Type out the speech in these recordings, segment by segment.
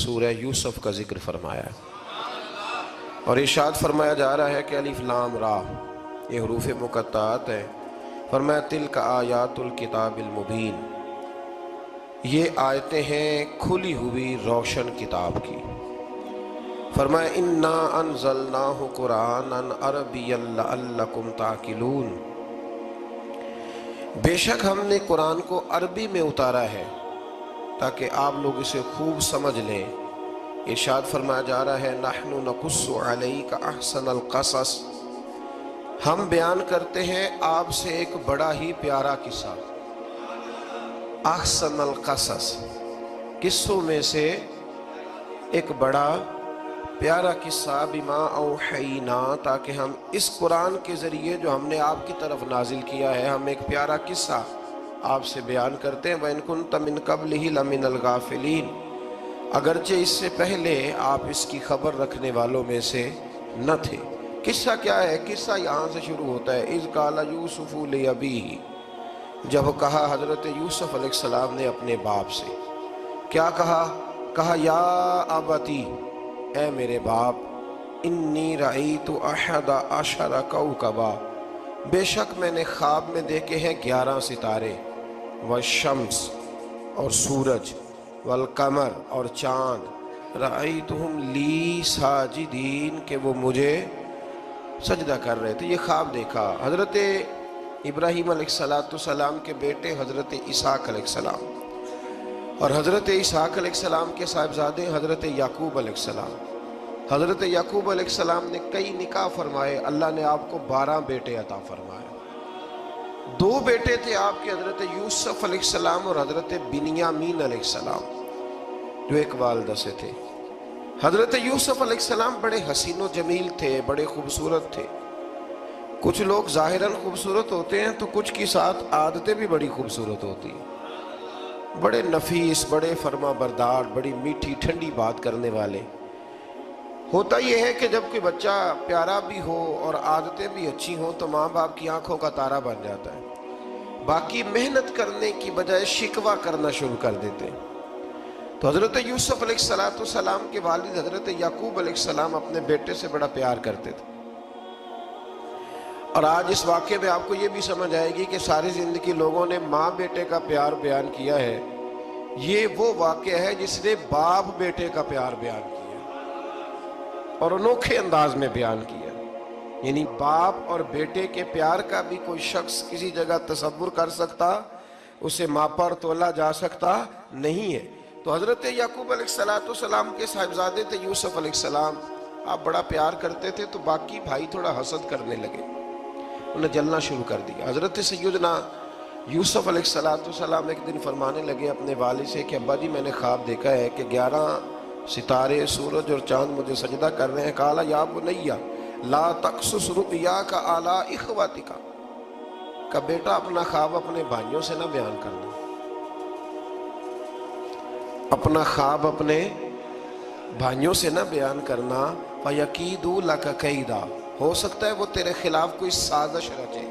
سورہ یوسف کا ذکر فرمایا ہے، اور ارشاد فرمایا جا رہا ہے کہ الف لام را یہ حروف مقطعات ہیں۔ فرمایا تلک آیات الکتاب المبین، یہ آیتیں ہیں کھلی ہوئی روشن کتاب کی۔ فرمایا انا انزلناہ قرآنا عربیا لعلکم تعقلون، بے شک ہم نے قرآن کو عربی میں اتارا ہے تاکہ آپ لوگ اسے خوب سمجھ لیں۔ ارشاد فرمایا جا رہا ہے نحن نقص علیک احسن القصص، ہم بیان کرتے ہیں آپ سے ایک بڑا ہی پیارا قصہ۔ احسن القصص، قصوں میں سے ایک بڑا پیارا قصہ، بما اوحینا، تاکہ ہم اس قرآن کے ذریعے جو ہم نے آپ کی طرف نازل کیا ہے، ہم ایک پیارا قصہ آپ سے بیان کرتے ہیں۔ وَإِن كُنتَ مِن قَبْلِهِ لَمِنَ الْغَافِلِينَ، اگرچہ اس سے پہلے آپ اس کی خبر رکھنے والوں میں سے نہ تھے۔ قصہ کیا ہے؟ قصہ یہاں سے شروع ہوتا ہے اِذْ قَالَ يُوسُفُ لِأَبِيهِ، جب کہا حضرت یوسف علیہ السلام نے اپنے باپ سے، کیا کہا؟ کہا یا ابتی، اے میرے باپ، انی رأیت احد عشر کوکبا، بے شک میں نے خواب میں دیکھے ہیں 11 ستارے، والشمس اور سورج، والقمر اور چاند، رأیتہم لی ساجدین، کہ وہ مجھے سجدہ کر رہے تھے۔ یہ خواب دیکھا حضرت ابراہیم علیہ السلام کے بیٹے حضرت اسحاق علیہ السلام، اور حضرت اسحاق علیہ السلام کے صاحبزادے حضرت یعقوب علیہ السلام۔ حضرت یعقوب علیہ السلام نے کئی نکاح فرمائے، اللہ نے آپ کو 12 بیٹے عطا فرمائے۔ 2 بیٹے تھے آپ کے، حضرت یوسف علیہ السلام اور حضرت بنیامین علیہ السلام، جو ایک والدہ سے تھے۔ حضرت یوسف علیہ السلام بڑے حسین و جمیل تھے، بڑے خوبصورت تھے۔ کچھ لوگ ظاہراً خوبصورت ہوتے ہیں تو کچھ کی ساتھ عادتیں بھی بڑی خوبصورت ہوتی ہیں، بڑے نفیس، بڑے فرما بردار، بڑی میٹھی ٹھنڈی بات کرنے والے۔ ہوتا یہ ہے کہ جب کوئی بچہ پیارا بھی ہو اور عادتیں بھی اچھی ہوں تو ماں باپ کی آنکھوں کا تارا بن جاتا ہے، باقی محنت کرنے کی بجائے شکوہ کرنا شروع کر دیتے ہیں۔ تو حضرت یوسف علیہ السلام کے والد حضرت یعقوب علیہ السلام اپنے بیٹے سے بڑا پیار کرتے تھے۔ اور آج اس واقعے میں آپ کو یہ بھی سمجھ آئے گی کہ ساری زندگی لوگوں نے ماں بیٹے کا پیار بیان کیا ہے، یہ وہ واقعہ ہے جس نے باپ بیٹے کا پیار بیان کیا اور انوکھے انداز میں بیان کیا۔ یعنی باپ اور بیٹے کے پیار کا بھی کوئی شخص کسی جگہ تصور کر سکتا، اسے ماپا اور تولا جا سکتا نہیں ہے۔ تو حضرت یعقوب علیہ السلام کے صاحبزادے تھے یوسف علیہ السلام، آپ بڑا پیار کرتے تھے، تو باقی بھائی تھوڑا حسد کرنے لگے، انہیں جلنا شروع کر دیا۔ حضرت سیدنا یوسف علیہ السلام ایک دن فرمانے لگے اپنے والد سے کہ ابا جی میں نے خواب دیکھا ہے کہ 11 ستارے، سورج اور چاند مجھے سجدہ کر رہے ہیں۔ قال یا بنی لا تقصص رؤیاک علی اخوتک، کہ بیٹا اپنا خواب اپنے بھائیوں سے نہ بیان کرنا، اپنا خواب اپنے بھائیوں سے نہ بیان کرنا۔ فَيَكِيدُوا لَكَ كَيْدًا، ہو سکتا ہے وہ تیرے خلاف کوئی سازش رچے۔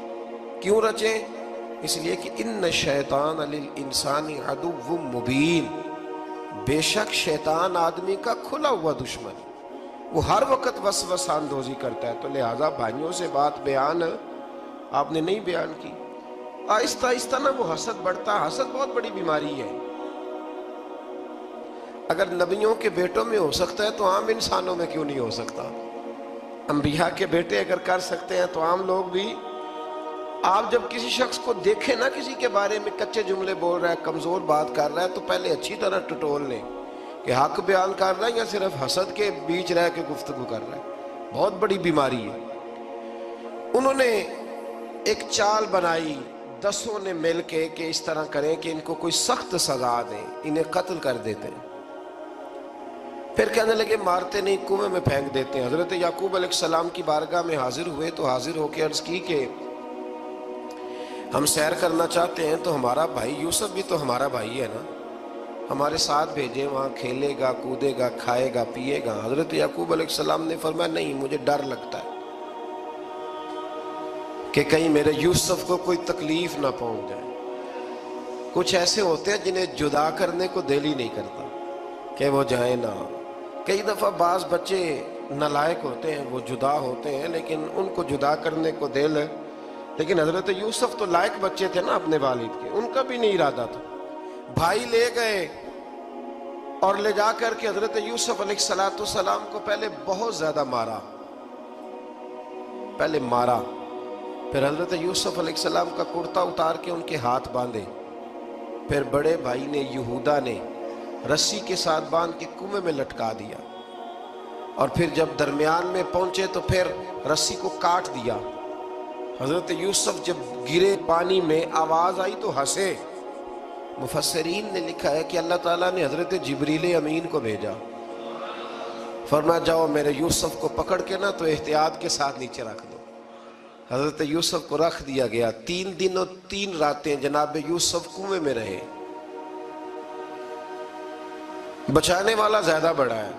کیوں رچے؟ اس لیے کہ ان الشیطان للانسان عدو مبین، بے شک شیطان آدمی کا کھلا ہوا دشمن، وہ ہر وقت وسوسہ اندوزی کرتا ہے۔ تو لہٰذا بھائیوں سے بات بیان آپ نے نہیں بیان کی۔ آہستہ آہستہ نہ وہ حسد بڑھتا، حسد بہت بڑی بیماری ہے۔ اگر نبیوں کے بیٹوں میں ہو سکتا ہے تو عام انسانوں میں کیوں نہیں ہو سکتا؟ انبیاء کے بیٹے اگر کر سکتے ہیں تو عام لوگ بھی۔ آپ جب کسی شخص کو دیکھیں نا کسی کے بارے میں کچے جملے بول رہا ہے، کمزور بات کر رہا ہے، تو پہلے اچھی طرح ٹٹول لیں کہ حق بیان کر رہا ہے یا صرف حسد کے بیچ رہ کے گفتگو کر رہا ہے۔ بہت بڑی بیماری ہے۔ انہوں نے ایک چال بنائی 10 نے مل کے کہ اس طرح کریں کہ ان کو کوئی سخت سزا دیں، انہیں قتل کر دیتے ہیں۔ پھر کہنے لگے مارتے نہیں، کنویں میں پھینک دیتے ہیں۔ حضرت یعقوب علیہ السلام کی بارگاہ میں حاضر ہوئے تو حاضر ہو کے عرض کی کہ ہم سیر کرنا چاہتے ہیں تو ہمارا بھائی یوسف بھی تو ہمارا بھائی ہے نا، ہمارے ساتھ بھیجیں، وہاں کھیلے گا، کودے گا، کھائے گا، پیے گا۔ حضرت یعقوب علیہ السلام نے فرمایا نہیں، مجھے ڈر لگتا ہے کہ کہیں میرے یوسف کو کوئی تکلیف نہ پہنچ جائے۔ کچھ ایسے ہوتے ہیں جنہیں جدا کرنے کو دل ہی نہیں کرتا، کہ وہ جائیں نہ۔ کئی دفعہ بعض بچے نالائق ہوتے ہیں، وہ جدا ہوتے ہیں، لیکن ان کو جدا کرنے کو دل ہے۔ لیکن حضرت یوسف تو لائق بچے تھے نا اپنے والد کے، ان کا بھی نہیں ارادہ تھا۔ بھائی لے گئے اور لے جا کر کے حضرت یوسف علیہ السلام کو پہلے بہت زیادہ مارا، پھر حضرت یوسف علیہ السلام کا کرتا اتار کے ان کے ہاتھ باندھے، پھر بڑے بھائی نے یہودا نے رسی کے ساتھ باندھ کے کنویں میں لٹکا دیا، اور پھر جب درمیان میں پہنچے تو پھر رسی کو کاٹ دیا۔ حضرت یوسف جب گرے پانی میں آواز آئی تو ہنسے۔ مفسرین نے لکھا ہے کہ اللہ تعالیٰ نے حضرت جبریل امین کو بھیجا، فرمایا جاؤ میرے یوسف کو پکڑ کے نا تو احتیاط کے ساتھ نیچے رکھ دو۔ حضرت یوسف کو رکھ دیا گیا۔ 3 دن اور 3 راتیں جناب یوسف کنویں میں رہے۔ بچانے والا زیادہ بڑا ہے،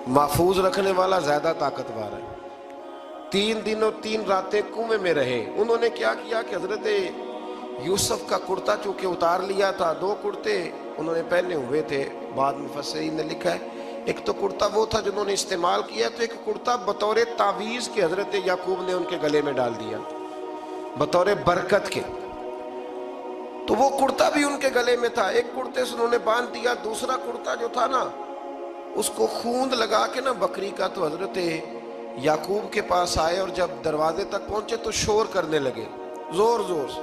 محفوظ رکھنے والا زیادہ طاقتور ہے۔ 3 دن اور 3 راتیں کنویں میں رہے۔ انہوں نے کیا کیا کہ حضرت یوسف کا کرتا چونکہ اتار لیا تھا، 2 کرتے انہوں نے پہنے ہوئے تھے۔ بعد مفسرین نے لکھا ہے ایک تو کرتا وہ تھا جنہوں نے استعمال کیا، تو ایک کرتا بطور تعویذ کے حضرت یعقوب نے ان کے گلے میں ڈال دیا بطور برکت کے، تو وہ کرتا بھی ان کے گلے میں تھا۔ ایک کرتے سے انہوں نے باندھ دیا، دوسرا کرتا جو تھا نا اس کو خوند لگا کے نا بکری کا، تو حضرت یعقوب کے پاس آئے اور جب دروازے تک پہنچے تو شور کرنے لگے زور زور سے۔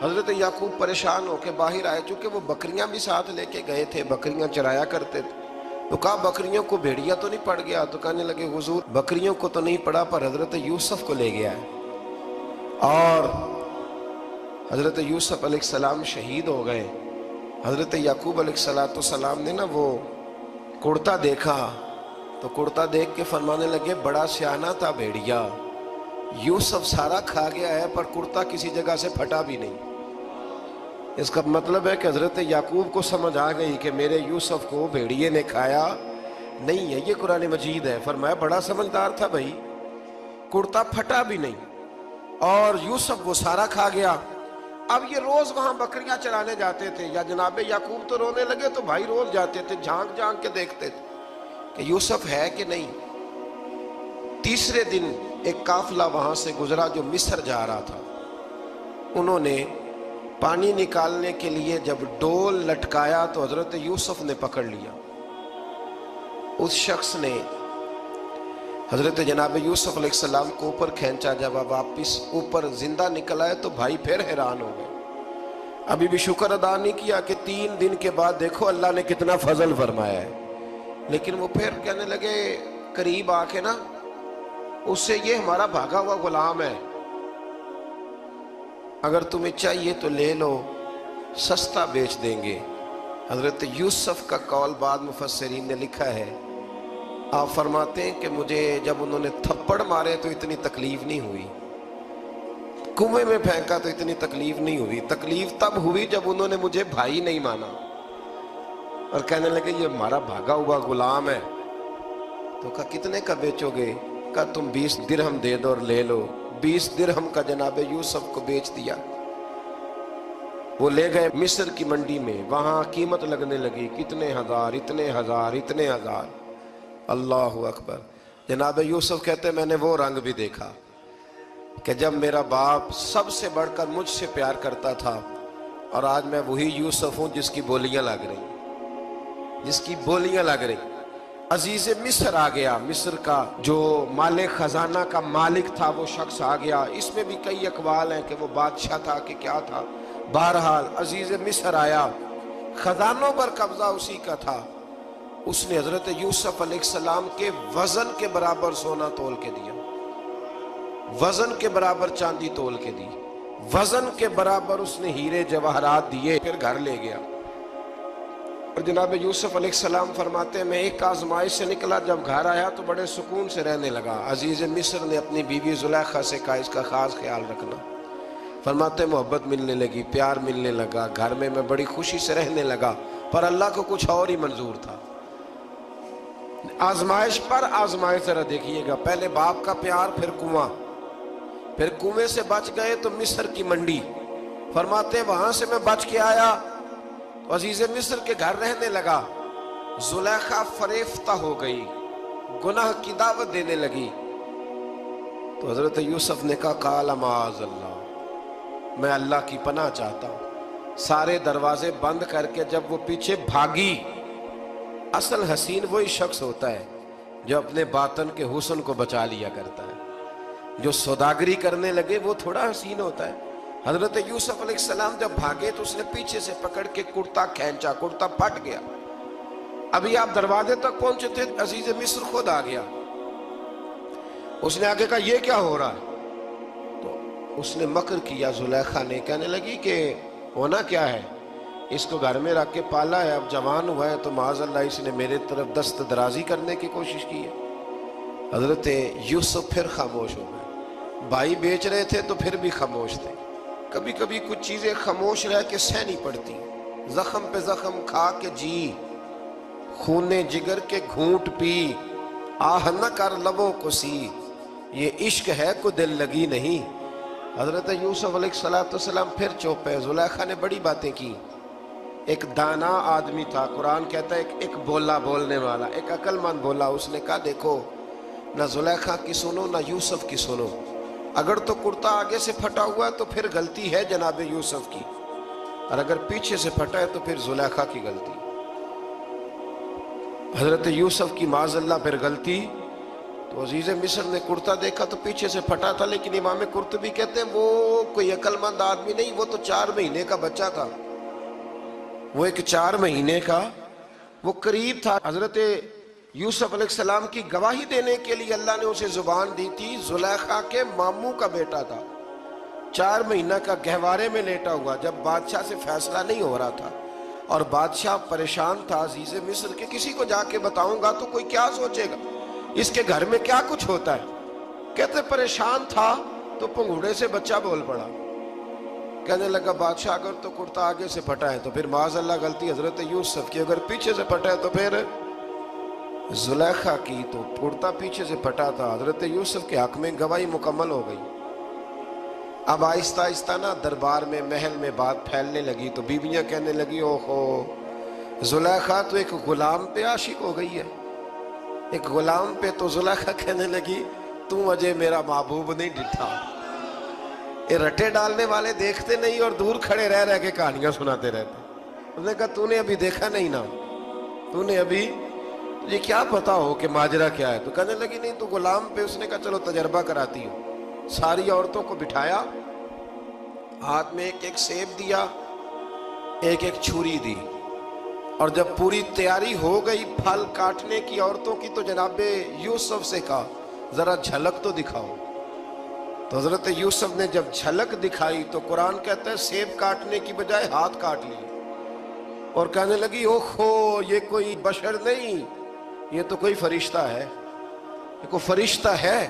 حضرت یعقوب پریشان ہو کے باہر آئے، چونکہ وہ بکریاں بھی ساتھ لے کے گئے تھے، بکریاں چرایا کرتے تھے، تو کہا بکریوں کو بھیڑیا تو نہیں پڑ گیا؟ تو کہنے لگے حضور بکریوں کو تو نہیں پڑا پر حضرت یوسف کو لے گیا ہے۔ اور حضرت یوسف علیہ السلام شہید ہو گئے۔ حضرت یعقوب علیہ السلام نے نا وہ کرتا دیکھا تو کرتا دیکھ کے فرمانے لگے بڑا سیانہ تھا بھیڑیا، یوسف سارا کھا گیا ہے پر کرتا کسی جگہ سے پھٹا بھی نہیں۔ اس کا مطلب ہے کہ حضرت یعقوب کو سمجھ آ گئی کہ میرے یوسف کو بھیڑیے نے کھایا نہیں ہے۔ یہ قرآن مجید ہے۔ فرمایا بڑا سمجھدار تھا بھائی، کرتا پھٹا بھی نہیں اور یوسف وہ سارا کھا گیا۔ اب یہ روز وہاں بکریاں چرانے جاتے تھے، یا جناب یعقوب تو رونے لگے تو بھائی روز جاتے تھے، جھانک جھانک کے دیکھتے تھے کہ یوسف ہے کہ نہیں۔ تیسرے دن ایک قافلہ وہاں سے گزرا جو مصر جا رہا تھا، انہوں نے پانی نکالنے کے لیے جب ڈول لٹکایا تو حضرت یوسف نے پکڑ لیا۔ اس شخص نے حضرت جناب یوسف علیہ السلام کو اوپر کھینچا، جب آپ واپس اوپر زندہ نکل آئے تو بھائی پھر حیران ہو گئے، ابھی بھی شکر ادا نہیں کیا کہ 3 دن کے بعد دیکھو اللہ نے کتنا فضل فرمایا ہے۔ لیکن وہ پھر کہنے لگے قریب آ کے نا اس سے یہ ہمارا بھاگا ہوا غلام ہے، اگر تمہیں چاہیے تو لے لو، سستا بیچ دیں گے۔ حضرت یوسف کا قول بعد مفسرین نے لکھا ہے، آپ فرماتے ہیں کہ مجھے جب انہوں نے تھپڑ مارے تو اتنی تکلیف نہیں ہوئی، کنویں میں پھینکا تو اتنی تکلیف نہیں ہوئی، تکلیف تب ہوئی جب انہوں نے مجھے بھائی نہیں مانا اور کہنے لگے یہ ہمارا بھاگا ہوا غلام ہے۔ تو کہا کتنے کا بیچو گے؟ کہا تم 20 درہم دے دو اور لے لو۔ 20 درہم کا جناب یوسف کو بیچ دیا۔ وہ لے گئے مصر کی منڈی میں، وہاں قیمت لگنے لگی، کتنے ہزار، اتنے ہزار، اتنے ہزار۔ اللہ اکبر۔ جناب یوسف کہتے میں نے وہ رنگ بھی دیکھا کہ جب میرا باپ سب سے بڑھ کر مجھ سے پیار کرتا تھا اور آج میں وہی یوسف ہوں جس کی بولیاں لگ رہی۔ عزیز مصر آ گیا، مصر کا جو مال خزانہ کا مالک تھا وہ شخص آ گیا۔ اس میں بھی کئی اقوال ہیں کہ وہ بادشاہ تھا کہ کیا تھا، بہرحال عزیز مصر آیا، خزانوں پر قبضہ اسی کا تھا۔ اس نے حضرت یوسف علیہ السلام کے وزن کے برابر سونا تول کے دیا، وزن کے برابر چاندی تول کے دی، وزن کے برابر اس نے ہیرے جواہرات دیے، پھر گھر لے گیا۔ اور جناب یوسف علیہ السلام فرماتے ہیں میں ایک آزمائش سے نکلا، جب گھر آیا تو بڑے سکون سے رہنے لگا۔ عزیز مصر نے اپنی بیوی زلیخا سے کہا اس کا خاص خیال رکھنا۔ فرماتے ہیں محبت ملنے لگی، پیار ملنے لگا، گھر میں بڑی خوشی سے رہنے لگا، پر اللہ کو کچھ اور ہی منظور تھا۔ آزمائش پر آزمائش ذرا دیکھیے گا، پہلے باپ کا پیار، پھر کنواں، پھر کنویں سے بچ گئے تو مصر کی منڈی۔ فرماتے ہیں وہاں سے میں بچ کے آیا تو عزیز مصر کے گھر رہنے لگا، زلیخا فریفتہ ہو گئی، گناہ کی دعوت دینے لگی، تو حضرت یوسف نے کہا قال معاذ اللہ، میں اللہ کی پناہ چاہتا ہوں۔ سارے دروازے بند کر کے جب وہ پیچھے بھاگی، اصل حسین وہی شخص ہوتا ہے جو اپنے باطن کے حسن کو بچا لیا کرتا ہے۔ جو سوداگری کرنے لگے وہ تھوڑا حسین ہوتا ہے۔ حضرت یوسف علیہ السلام جب بھاگے تو اس نے پیچھے سے پکڑ کے کرتا کھینچا، کرتا پھٹ گیا۔ ابھی آپ دروازے تک پہنچے تھے، عزیز مصر خود آ گیا۔ اس نے آگے کہا یہ کیا ہو رہا ہے؟ تو اس نے مکر کیا، زلیخا نے، کہنے لگی کہ ہونا کیا ہے، اس کو گھر میں رکھ کے پالا ہے، اب جوان ہوا ہے تو معاذ اللہ اس نے میرے طرف دست درازی کرنے کی کوشش کی ہے۔ حضرت یوسف پھر خاموش ہو گئے۔ بھائی بیچ رہے تھے تو پھر بھی خاموش تھے۔ کبھی کبھی کچھ چیزیں خاموش رہ کے سہنی پڑتی، زخم پہ زخم کھا کے جی، خون جگر کے گھونٹ پی، آہ نہ کر لبوں کو سی، یہ عشق ہے کو دل لگی نہیں۔ حضرت یوسف علیہ السلام پھر چوپ ہے۔ زلیخا نے بڑی باتیں کی۔ ایک دانا آدمی تھا، قرآن کہتا ہے ایک بولا بولنے والا، ایک عقل مند بولا۔ اس نے کہا دیکھو، نہ زلیخا کی سنو نہ یوسف کی سنو، اگر تو کرتا آگے سے پھٹا ہوا ہے تو پھر غلطی ہے جناب یوسف کی، اور اگر پیچھے سے پھٹا ہے تو پھر زلیخا کی غلطی۔ حضرت یوسف کی معاذ اللہ پھر غلطی، تو عزیز مصر نے کرتا دیکھا تو پیچھے سے پھٹا تھا، لیکن امام قرطبی کہتے ہیں وہ کوئی عقل مند آدمی نہیں، وہ تو 4 مہینے کا بچہ تھا، وہ ایک 4 مہینے کا وہ قریب تھا۔ حضرت یوسف علیہ السلام کی گواہی دینے کے لیے اللہ نے اسے زبان دی تھی، زلیخا کے ماموں کا بیٹا تھا، 4 مہینہ کا گہوارے میں لیٹا ہوا، جب بادشاہ سے فیصلہ نہیں ہو رہا تھا اور بادشاہ پریشان تھا عزیز مصر کے کسی کو جا کے بتاؤں گا تو کوئی کیا سوچے گا، اس کے گھر میں کیا کچھ ہوتا ہے۔ کہتے پریشان تھا تو پنگوڑے سے بچہ بول پڑا، کہنے لگا بادشاہ اگر تو کرتا آگے سے پھٹا ہے تو پھر معاذ اللہ غلطی حضرت یوسف کی، اگر پیچھے سے پھٹا ہے تو پھر زلیخا کی، تو کرتا پیچھے سے پھٹا تھا۔ حضرت یوسف کے حق میں گواہی مکمل ہو گئی۔ اب آہستہ آہستہ نا دربار میں محل میں بات پھیلنے لگی، تو بیویاں کہنے لگی اوہو زلیخا تو ایک غلام پہ عاشق ہو گئی ہے، ایک غلام پہ۔ تو زلیخا کہنے لگی تو اجے میرا محبوب نہیں ڈٹھا۔ یہ رٹے ڈالنے والے دیکھتے نہیں اور دور کھڑے رہ رہ کے کہانیاں سناتے رہتے۔ اس نے کہا تو نے ابھی دیکھا نہیں نا، تو نے ابھی، یہ کیا پتا ہو کہ ماجرا کیا ہے؟ تو کہنے لگی نہیں تو غلام پہ۔ اس نے کہا چلو تجربہ کراتی ہوں۔ ساری عورتوں کو بٹھایا، ہاتھ میں ایک ایک سیب دیا، ایک ایک چھری دی، اور جب پوری تیاری ہو گئی پھل کاٹنے کی عورتوں کی، تو جناب یوسف سے کہا ذرا جھلک تو دکھاؤ۔ تو حضرت یوسف نے جب جھلک دکھائی تو قرآن کہتا ہے سیب کاٹنے کی بجائے ہاتھ کاٹ لیے، اور کہنے لگی اوہو یہ کوئی بشر نہیں، یہ تو کوئی فرشتہ ہے، یہ کوئی فرشتہ ہے،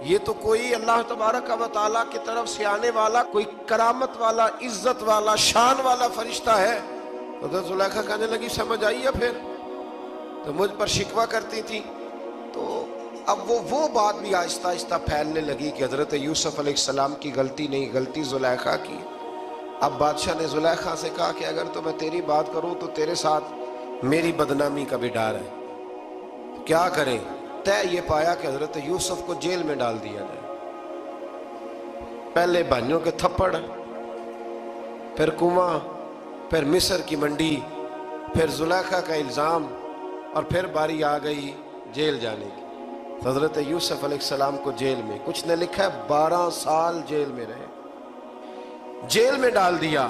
یہ تو کوئی اللہ تبارک و تعالیٰ کی طرف سے آنے والا کوئی کرامت والا، عزت والا، شان والا فرشتہ ہے۔ حضرت زلیخا کہنے لگی سمجھ آئی ہے پھر تو مجھ پر شکوہ کرتی تھی۔ تو اب وہ بات بھی آہستہ آہستہ پھیلنے لگی کہ حضرت یوسف علیہ السلام کی غلطی نہیں، غلطی زلیخا کی۔ اب بادشاہ نے زلیخا سے کہا کہ اگر تو میں تیری بات کروں تو تیرے ساتھ میری بدنامی کا بھی ڈر ہے، کیا کریں؟ طے یہ پایا کہ حضرت یوسف کو جیل میں ڈال دیا جائے۔ پہلے بھائیوں کے تھپڑ، پھر کنواں، پھر مصر کی منڈی، پھر زلیخا کا الزام، اور پھر باری آ گئی جیل جانے کی۔ حضرت یوسف علیہ السلام کو جیل میں، کچھ نے لکھا ہے 12 سال جیل میں رہے، جیل میں ڈال دیا۔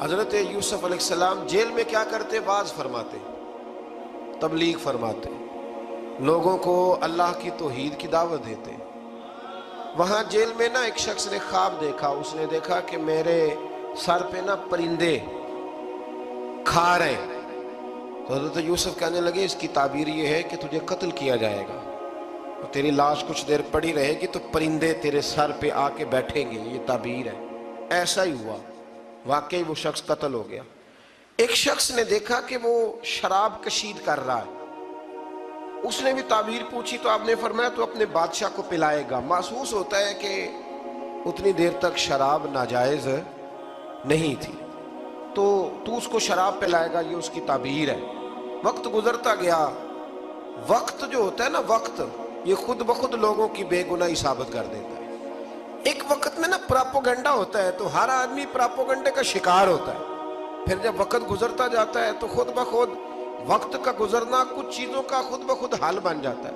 حضرت یوسف علیہ السلام جیل میں کیا کرتے؟ واعظ فرماتے، تبلیغ فرماتے، لوگوں کو اللہ کی توحید کی دعوت دیتے۔ وہاں جیل میں نا ایک شخص نے خواب دیکھا، اس نے دیکھا کہ میرے سر پہ نا پرندے کھا رہے۔ تو حضرت یوسف کہنے لگے اس کی تعبیر یہ ہے کہ تجھے قتل کیا جائے گا، اور تیری لاش کچھ دیر پڑی رہے گی تو پرندے تیرے سر پہ آ کے بیٹھیں گے، یہ تعبیر ہے۔ ایسا ہی ہوا، واقعی وہ شخص قتل ہو گیا۔ ایک شخص نے دیکھا کہ وہ شراب کشید کر رہا ہے، اس نے بھی تعبیر پوچھی تو آپ نے فرمایا تو اپنے بادشاہ کو پلائے گا۔ محسوس ہوتا ہے کہ اتنی دیر تک شراب ناجائز نہیں تھی، تو اس کو شراب پلائے گا، یہ اس کی تعبیر ہے۔ وقت گزرتا گیا. وقت جو ہوتا ہے نا، وقت یہ خود بخود لوگوں کی بے گناہی ثابت کر دیتا ہے. ایک وقت میں نا پراپوگنڈا ہوتا ہے تو ہر آدمی پراپوگنڈے کا شکار ہوتا ہے. پھر جب وقت گزرتا جاتا ہے تو خود بخود وقت کا گزرنا کچھ چیزوں کا خود بخود حل بن جاتا ہے.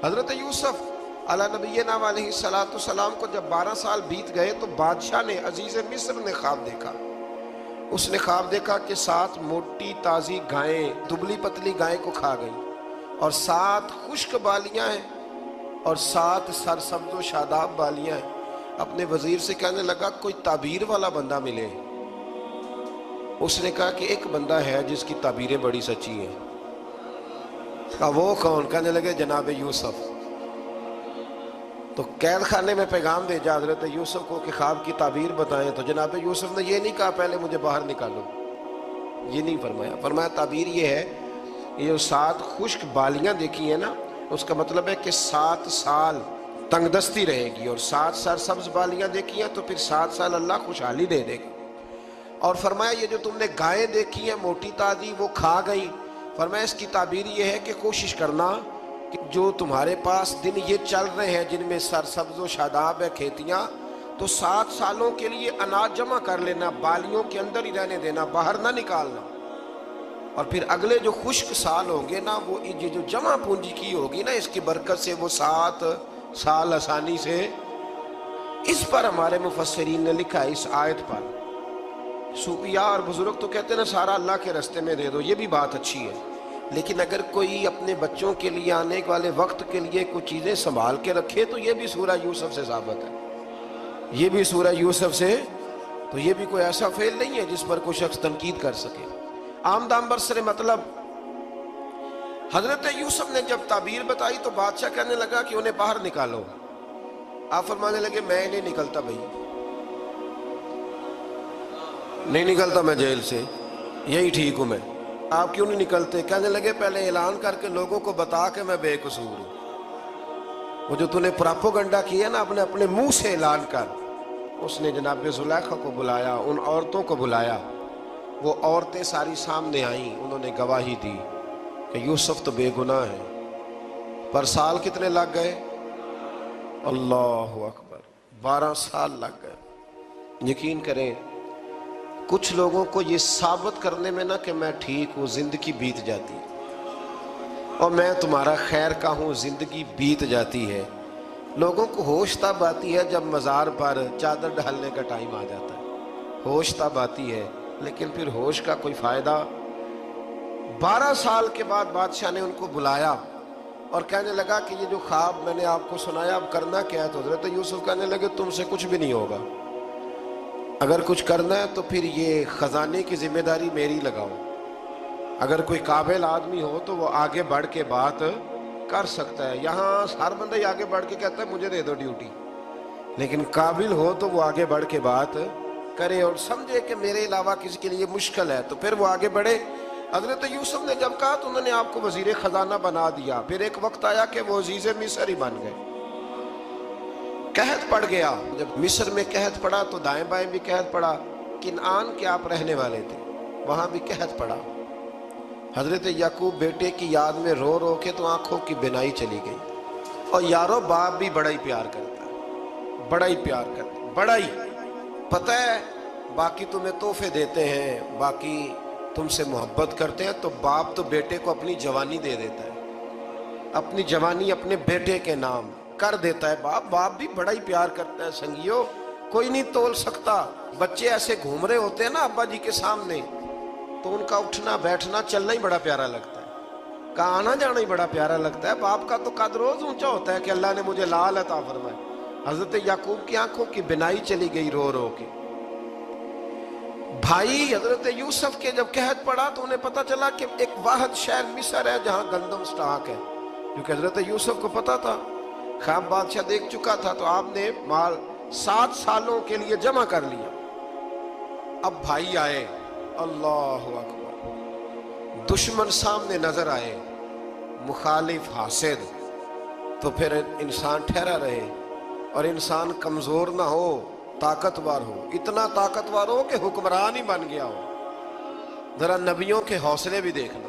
حضرت یوسف علی نبینا علیہ السلام کو جب 12 سال بیت گئے تو بادشاہ نے، عزیز مصر نے خواب دیکھا. اس نے خواب دیکھا کہ 7 موٹی تازی گائیں دبلی پتلی گائیں کو کھا گئی، اور 7 خشک بالیاں ہیں اور 7 سرسبز و شاداب بالیاں ہیں. اپنے وزیر سے کہنے لگا کوئی تعبیر والا بندہ ملے. اس نے کہا کہ ایک بندہ ہے جس کی تعبیریں بڑی سچی ہیں. کہا وہ کون؟ کہنے لگے جناب یوسف. تو قید خانے میں پیغام بھیجا حضرت یوسف کو کہ خواب کی تعبیر بتائیں. تو جناب یوسف نے یہ نہیں کہا پہلے مجھے باہر نکالو، یہ نہیں فرمایا. فرمایا تعبیر یہ ہے، یہ جو 7 خشک بالیاں دیکھی ہیں نا، اس کا مطلب ہے کہ 7 سال تنگ دستی رہے گی، اور 7 سرسبز بالیاں دیکھی ہیں تو پھر 7 سال اللہ خوشحالی دے دے گا. اور فرمایا یہ جو تم نے گائیں دیکھی ہیں موٹی تازی وہ کھا گئی. فرمایا اس کی تعبیر یہ ہے کہ کوشش کرنا کہ جو تمہارے پاس دن یہ چل رہے ہیں جن میں سرسبز و شاداب ہے کھیتیاں، تو 7 سالوں کے لیے اناج جمع کر لینا، بالیوں کے اندر ہی رہنے دینا، باہر نہ نکالنا. اور پھر اگلے جو خشک سال ہوں گے نا، وہ یہ جو جمع پونجی کی ہوگی نا، اس کی برکت سے وہ 7 سال آسانی سے. اس پر ہمارے مفسرین نے لکھا ہے، اس آیت پر صوفیاء اور بزرگ تو کہتے ہیں نا سارا اللہ کے راستے میں دے دو، یہ بھی بات اچھی ہے. لیکن اگر کوئی اپنے بچوں کے لیے آنے والے وقت کے لیے کچھ چیزیں سنبھال کے رکھے تو یہ بھی سورہ یوسف سے ثابت ہے. یہ بھی سورہ یوسف سے، تو یہ بھی کوئی ایسا فعل نہیں ہے جس پر کوئی شخص تنقید کر سکے. آمدام برسر مطلب حضرت یوسف نے جب تعبیر بتائی تو بادشاہ کہنے لگا کہ انہیں باہر نکالو. آپ فرمانے لگے میں نہیں نکلتا بھائی، نہیں نکلتا میں جیل سے، یہی ٹھیک ہوں میں. آپ کیوں نہیں نکلتے؟ کہنے لگے پہلے اعلان کر کے لوگوں کو بتا کہ میں بے قصور ہوں. وہ جو تُو نے پراپوگنڈا کیا نا اپنے منہ سے اعلان کر. اس نے جناب زلیخا کو بلایا، ان عورتوں کو بلایا. وہ عورتیں ساری سامنے آئیں، انہوں نے گواہی دی کہ یوسف تو بے گناہ ہے. پر سال کتنے لگ گئے؟ اللہ اکبر، 12 سال لگ گئے. یقین کریں کچھ لوگوں کو یہ ثابت کرنے میں نا کہ میں ٹھیک ہوں زندگی بیت جاتی ہے، اور میں تمہارا خیر کا ہوں زندگی بیت جاتی ہے. لوگوں کو ہوش تب آتی ہے جب مزار پر چادر ڈالنے کا ٹائم آ جاتا ہے. ہوش تب آتی ہے، لیکن پھر ہوش کا کوئی فائدہ. 12 سال کے بعد بادشاہ نے ان کو بلایا اور کہنے لگا کہ یہ جو خواب میں نے آپ کو سنایا اب کرنا کیا ہے؟ تو حضرت یوسف کہنے لگے تم سے کچھ بھی نہیں ہوگا. اگر کچھ کرنا ہے تو پھر یہ خزانے کی ذمہ داری میری لگاؤ. اگر کوئی قابل آدمی ہو تو وہ آگے بڑھ کے بات کر سکتا ہے. یہاں ہر بندہ ہی آگے بڑھ کے کہتا ہے مجھے دے دو ڈیوٹی، لیکن قابل ہو تو وہ آگے بڑھ کے بات کرے اور سمجھے کہ میرے علاوہ کسی کے لیے مشکل ہے تو پھر وہ آگے بڑھے. حضرت یوسف نے جب کہا تو انہوں نے آپ کو وزیر خزانہ بنا دیا. پھر ایک وقت آیا کہ وہ عزیز مصر ہی بن گئے. قحط پڑ گیا. جب مصر میں قحط پڑا تو دائیں بائیں بھی قحط پڑا. کنعان کے آپ رہنے والے تھے، وہاں بھی قحط پڑا. حضرت یعقوب بیٹے کی یاد میں رو رو کے تو آنکھوں کی بینائی چلی گئی. اور یارو باپ بھی بڑا ہی پیار کرتا ہے، بڑا ہی پیار کرتا ہے، بڑا ہی. پتہ ہے باقی تمہیں تحفے دیتے ہیں، باقی تم سے محبت کرتے ہیں، تو باپ تو بیٹے کو اپنی جوانی دے دیتا ہے، اپنی جوانی اپنے بیٹے کے نام کر دیتا ہے. باپ بھی بڑا ہی پیار کرتا ہے. سنگیو کوئی نہیں تول سکتا. بچے ایسے گھوم رہے ہوتے ہیں نا ابا جی کے سامنے، تو ان کا اٹھنا بیٹھنا چلنا ہی بڑا پیارا لگتا ہے، کا آنا جانا ہی بڑا پیارا لگتا ہے. باپ کا تو قد روز اونچا ہوتا ہے کہ اللہ نے مجھے لال عطا فرمائے. حضرت یعقوب کی آنکھوں کی بینائی چلی گئی رو رو کے. بھائی حضرت یوسف کے جب قحط پڑا تو انہیں پتا چلا کہ ایک واحد شہر مصر ہے جہاں گندم سٹاک ہے، کیونکہ حضرت یوسف کو پتا تھا، خواب بادشاہ دیکھ چکا تھا. تو آپ نے مال 7 سالوں کے لیے جمع کر لیا. اب بھائی آئے، اللہ اکبر، دشمن سامنے نظر آئے، مخالف حاسد، تو پھر انسان ٹھہرا رہے اور انسان کمزور نہ ہو، طاقتور ہو. اتنا طاقتور ہو کہ حکمران ہی بن گیا ہو. ذرا نبیوں کے حوصلے بھی دیکھنا.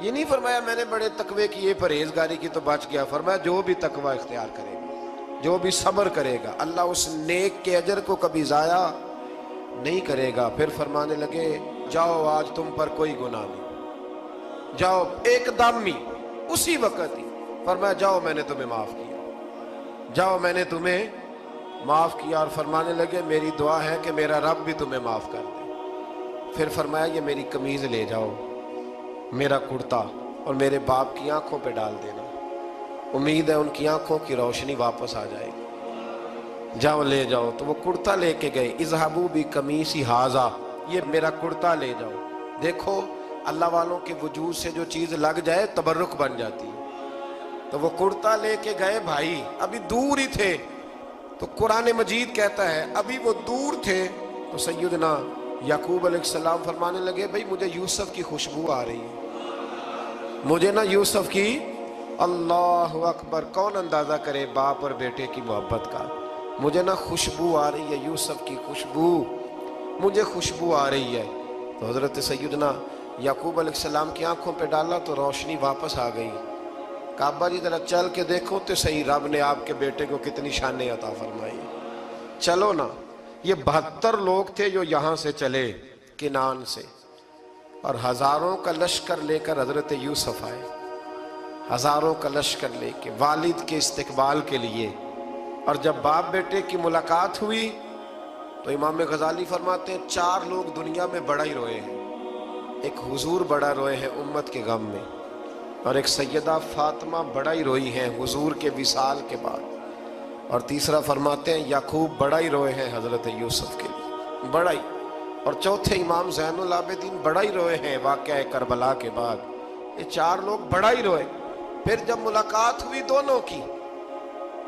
یہ نہیں فرمایا میں نے بڑے تقوی کیے پرہیزگاری کی تو بچ گیا، فرمایا جو بھی تقوی اختیار کرے گا، جو بھی صبر کرے گا، اللہ اس نیک کے اجر کو کبھی ضائع نہیں کرے گا۔ پھر فرمانے لگے جاؤ آج تم پر کوئی گناہ نہیں، جاؤ ایک دم ہی اسی وقت ہی فرمایا جاؤ میں نے تمہیں معاف کیا، جاؤ میں نے تمہیں معاف کیا۔ اور فرمانے لگے میری دعا ہے کہ میرا رب بھی تمہیں معاف کر دے۔ پھر فرمایا یہ میری قمیض لے جاؤ، میرا کرتا، اور میرے باپ کی آنکھوں پہ ڈال دینا، امید ہے ان کی آنکھوں کی روشنی واپس آ جائے گی، جاؤ لے جاؤ۔ تو وہ کرتا لے کے گئے، اذهبوا بقمیصی ھذا، یہ میرا کرتا لے جاؤ۔ دیکھو اللہ والوں کے وجود سے جو چیز لگ جائے تبرک بن جاتی ہے۔ تو وہ کرتا لے کے گئے بھائی، ابھی دور ہی تھے، تو قرآن مجید کہتا ہے ابھی وہ دور تھے تو سیدنا یعقوب علیہ السلام فرمانے لگے بھئی مجھے یوسف کی خوشبو آ رہی ہے، مجھے نا یوسف کی، اللہ اکبر، کون اندازہ کرے باپ اور بیٹے کی محبت کا، مجھے نا خوشبو آ رہی ہے، یوسف کی خوشبو، مجھے خوشبو آ رہی ہے۔ تو حضرت سیدنا یعقوب علیہ السلام کی آنکھوں پہ ڈالا تو روشنی واپس آ گئی۔ کعبہ جی ذرا چل کے دیکھو تو صحیح رب نے آپ کے بیٹے کو کتنی شانیں عطا فرمائی۔ چلو نا، یہ 72 لوگ تھے جو یہاں سے چلے کنان سے، اور ہزاروں کا لشکر لے کر حضرت یوسف آئے، ہزاروں کا لشکر لے کے والد کے استقبال کے لیے۔ اور جب باپ بیٹے کی ملاقات ہوئی تو امام غزالی فرماتے ہیں 4 لوگ دنیا میں بڑا ہی روئے ہیں، ایک حضور بڑا روئے ہیں امت کے غم میں، اور ایک سیدہ فاطمہ بڑا ہی روئی ہیں حضور کے وصال کے بعد، اور تیسرا فرماتے ہیں یعقوب بڑا ہی روئے ہیں حضرت یوسف کے لیے، بڑا ہی، اور چوتھے امام زین العابدین بڑا ہی روئے ہیں واقعہ کربلا کے بعد۔ یہ 4 لوگ بڑا ہی روئے۔ پھر جب ملاقات ہوئی دونوں کی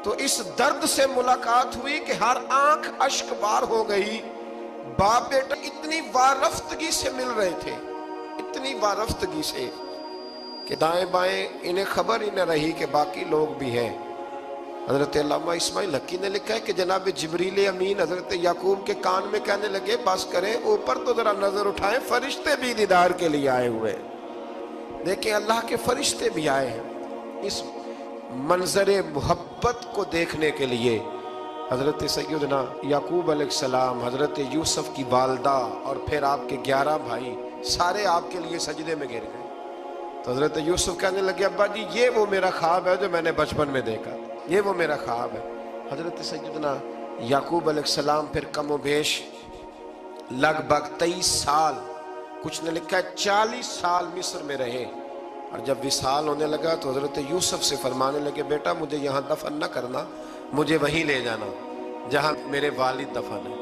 تو اس درد سے ملاقات ہوئی کہ ہر آنکھ اشک بار ہو گئی، باپ بیٹا اتنی وارفتگی سے مل رہے تھے، اتنی وارفتگی سے کہ دائیں بائیں انہیں خبر ہی نہ رہی کہ باقی لوگ بھی ہیں۔ حضرت علامہ اسماعیل حقی نے لکھا ہے کہ جناب جبریل امین حضرت یعقوب کے کان میں کہنے لگے بس کریں، اوپر تو ذرا نظر اٹھائیں، فرشتے بھی دیدار کے لیے آئے ہوئے، دیکھیں اللہ کے فرشتے بھی آئے ہیں اس منظر محبت کو دیکھنے کے لیے۔ حضرت سیدنا یعقوب علیہ السلام، حضرت یوسف کی والدہ، اور پھر آپ کے 11 بھائی سارے آپ کے لیے سجدے میں گر گئے۔ تو حضرت یوسف کہنے لگے ابا جی یہ وہ میرا خواب ہے جو میں نے بچپن میں دیکھا، یہ وہ میرا خواب ہے۔ حضرت سیدنا یعقوب علیہ السلام پھر کم و بیش لگ بھگ 23 سال، کچھ نے لکھا ہے 40 سال مصر میں رہے، اور جب وصال ہونے لگا تو حضرت یوسف سے فرمانے لگے بیٹا مجھے یہاں دفن نہ کرنا، مجھے وہیں لے جانا جہاں میرے والد دفن ہیں۔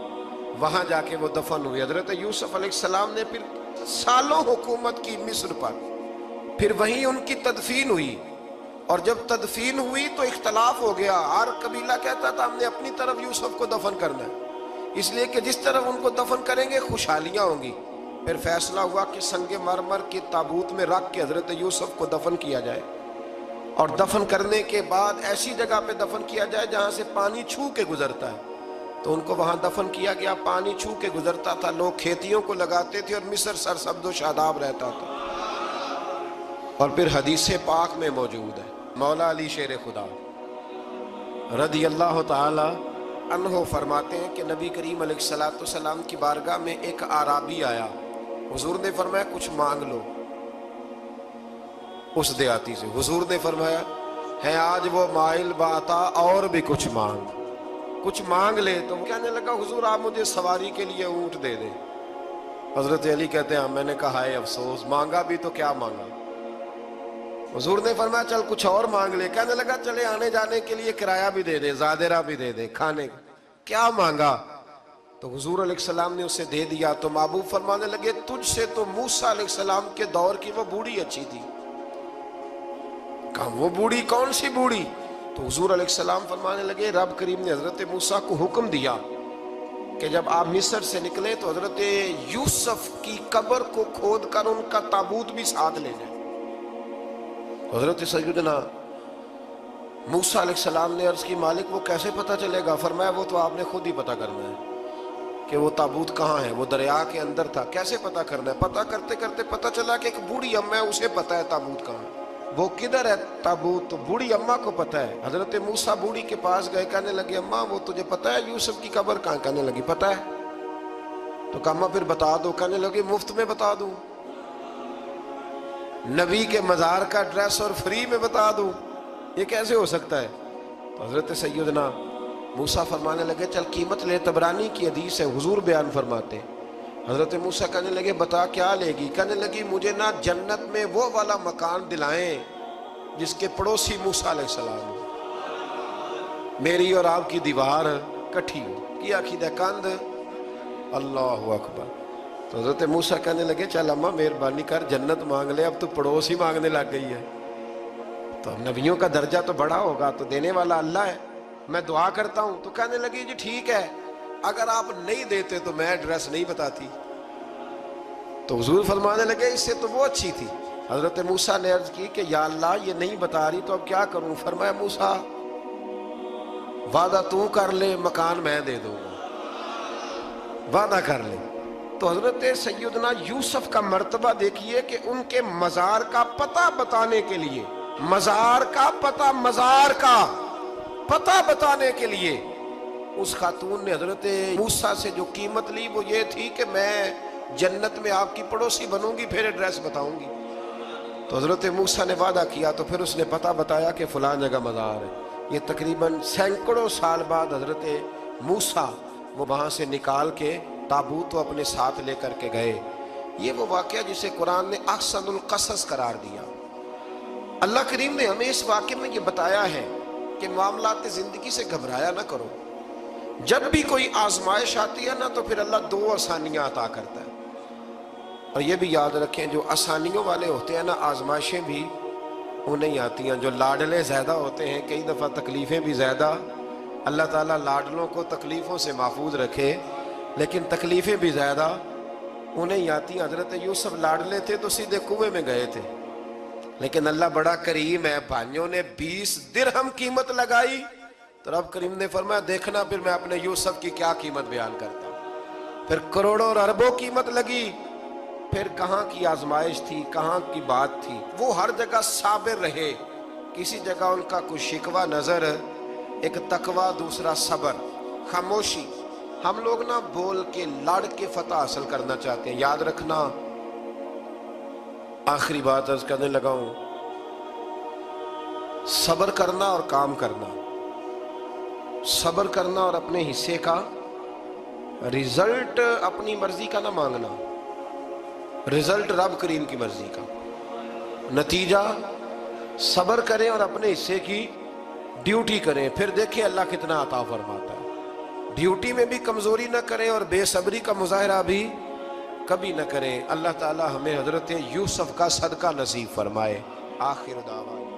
وہاں جا کے وہ دفن ہوئے۔ حضرت یوسف علیہ السلام نے پھر سالوں حکومت کی مصر پر، پھر وہیں ان کی تدفین ہوئی، اور جب تدفین ہوئی تو اختلاف ہو گیا، ہر قبیلہ کہتا تھا ہم نے اپنی طرف یوسف کو دفن کرنا ہے، اس لیے کہ جس طرف ان کو دفن کریں گے خوشحالیاں ہوں گی۔ پھر فیصلہ ہوا کہ سنگ مرمر کے تابوت میں رکھ کے حضرت یوسف کو دفن کیا جائے، اور دفن کرنے کے بعد ایسی جگہ پہ دفن کیا جائے جہاں سے پانی چھو کے گزرتا ہے۔ تو ان کو وہاں دفن کیا گیا، پانی چھو کے گزرتا تھا، لوگ کھیتیوں کو لگاتے تھے، اور مصر سرسبز و شاداب رہتا تھا۔ اور پھر حدیث پاک میں موجود ہے، مولا علی شیر خدا رضی اللہ تعالی عنہ فرماتے ہیں کہ نبی کریم علیہ السلام کی بارگاہ میں ایک اعرابی آیا، حضور نے فرمایا کچھ مانگ لو اس دیہاتی سے۔ حضور نے فرمایا ہے آج وہ مائل باتا، اور بھی کچھ مانگ لے۔ تو وہ کہنے لگا حضور آپ مجھے سواری کے لیے اونٹ دے دیں۔ حضرت علی کہتے ہیں میں نے کہا ہے افسوس، مانگا بھی تو کیا مانگا۔ حضور نے فرمایا چل کچھ اور مانگ لے۔ کہنے لگا چلے آنے جانے کے لیے کرایہ بھی دے دے، زادرہ بھی دے دے، کھانے کیا مانگا؟ تو حضور علیہ السلام نے اسے دے دیا۔ تو محبوب فرمانے لگے تجھ سے تو موسیٰ علیہ السلام کے دور کی وہ بوڑھی اچھی تھی۔ کہا وہ بوڑھی کون سی بوڑھی؟ تو حضور علیہ السلام فرمانے لگے رب کریم نے حضرت موسیٰ کو حکم دیا کہ جب آپ مصر سے نکلے تو حضرت یوسف کی قبر کو کھود کر ان کا تابوت بھی ساتھ لے جائے۔ حضرت سیدنا موسیٰ علیہ السلام نے عرض کی مالک وہ کیسے پتہ چلے گا؟ فرمایا وہ تو آپ نے خود ہی پتہ کرنا ہے، کہ وہ تابوت کہاں ہے، وہ دریا کے اندر تھا، کیسے پتہ کرنا ہے؟ پتہ کرتے کرتے پتہ چلا کہ ایک بوڑھی اماں ہے، اسے پتہ ہے تابوت کہاں ہے، وہ کدھر ہے تابوت، تو بوڑھی اماں کو پتہ ہے۔ حضرت موسیٰ بوڑھی کے پاس گئے، کہنے لگے اماں وہ تجھے پتہ ہے یوسف کی قبر کہاں؟ کہنے لگی پتہ ہے۔ تو کہا اماں پھر بتا دو، کہنے لگے مفت میں بتا دوں، نبی کے مزار کا ایڈریس اور فری میں بتا دوں، یہ کیسے ہو سکتا ہے؟ تو حضرت سیدنا موسیٰ فرمانے لگے چل قیمت لے، طبرانی کی حدیث ہے، حضور بیان فرماتے ہیں۔ حضرت موسیٰ کہنے لگے بتا کیا لے گی؟ کہنے لگی مجھے نا جنت میں وہ والا مکان دلائیں جس کے پڑوسی موسیٰ علیہ السلام ہو، میری اور آپ کی دیوار کٹھی ہو، کیا عقیدہ کند، اللہ اکبر۔ تو حضرت موسیٰ کہنے لگے چل اماں مہربانی کر جنت مانگ لے، اب تو پڑوس ہی مانگنے لگ گئی ہے، تو نبیوں کا درجہ تو بڑا ہوگا، تو دینے والا اللہ ہے، میں دعا کرتا ہوں۔ تو کہنے لگی جی ٹھیک ہے، اگر آپ نہیں دیتے تو میں ایڈریس نہیں بتاتی۔ تو حضور فرمانے لگے اس سے تو وہ اچھی تھی۔ حضرت موسیٰ نے عرض کی کہ یا اللہ یہ نہیں بتا رہی تو اب کیا کروں؟ فرمایا موسیٰ وعدہ تو کر لے، مکان میں دے دوں گا، وعدہ کر لے۔ تو حضرت سیدنا یوسف کا مرتبہ دیکھیے کہ ان کے مزار کا پتہ بتانے کے لیے، مزار کا پتہ، مزار کا پتہ بتانے کے لیے اس خاتون نے حضرت موسیٰ سے جو قیمت لی وہ یہ تھی کہ میں جنت میں آپ کی پڑوسی بنوں گی، پھر ایڈریس بتاؤں گی۔ تو حضرت موسیٰ نے وعدہ کیا، تو پھر اس نے پتہ بتایا کہ فلاں جگہ مزار ہے۔ یہ تقریباً سینکڑوں سال بعد حضرت موسیٰ وہ وہاں سے نکال کے تابوت کو اپنے ساتھ لے کر کے گئے۔ یہ وہ واقعہ جسے قرآن نے احسن القصص قرار دیا۔ اللہ کریم نے ہمیں اس واقعے میں یہ بتایا ہے کہ معاملات زندگی سے گھبرایا نہ کرو، جب بھی کوئی آزمائش آتی ہے نا تو پھر اللہ دو آسانیاں عطا کرتا ہے، اور یہ بھی یاد رکھیں جو آسانیوں والے ہوتے ہیں نا آزمائشیں بھی انہیں آتی ہیں، جو لاڈلے زیادہ ہوتے ہیں کئی دفعہ تکلیفیں بھی زیادہ۔ اللہ تعالیٰ لاڈلوں کو تکلیفوں سے محفوظ رکھے، لیکن تکلیفیں بھی زیادہ انہیں آتی ہیں۔ حضرت یوسف لاڈلے تھے تو سیدھے کنویں میں گئے تھے، لیکن اللہ بڑا کریم ہے، بھائیوں نے 20 درہم قیمت لگائی تو رب کریم نے فرمایا دیکھنا پھر میں اپنے یوسف کی کیا قیمت بیان کرتا ہوں۔ پھر کروڑوں اور اربوں قیمت لگی، پھر کہاں کی آزمائش تھی، کہاں کی بات تھی، وہ ہر جگہ صابر رہے، کسی جگہ ان کا کوئی شکوہ نظر، ایک تقوی، دوسرا صبر، خاموشی۔ ہم لوگ نہ بول کے لڑ کے فتح حاصل کرنا چاہتے ہیں، یاد رکھنا۔ آخری بات عرض کرنے لگا ہوں، صبر کرنا اور کام کرنا، صبر کرنا اور اپنے حصے کا رزلٹ اپنی مرضی کا نہ مانگنا، رزلٹ رب کریم کی مرضی کا، نتیجہ صبر کریں اور اپنے حصے کی ڈیوٹی کریں، پھر دیکھیں اللہ کتنا عطا فرماتا ہے۔ ڈیوٹی میں بھی کمزوری نہ کریں اور بے صبری کا مظاہرہ بھی کبھی نہ کریں۔ اللہ تعالی ہمیں حضرت یوسف کا صدقہ نصیب فرمائے۔ آخر دعوانا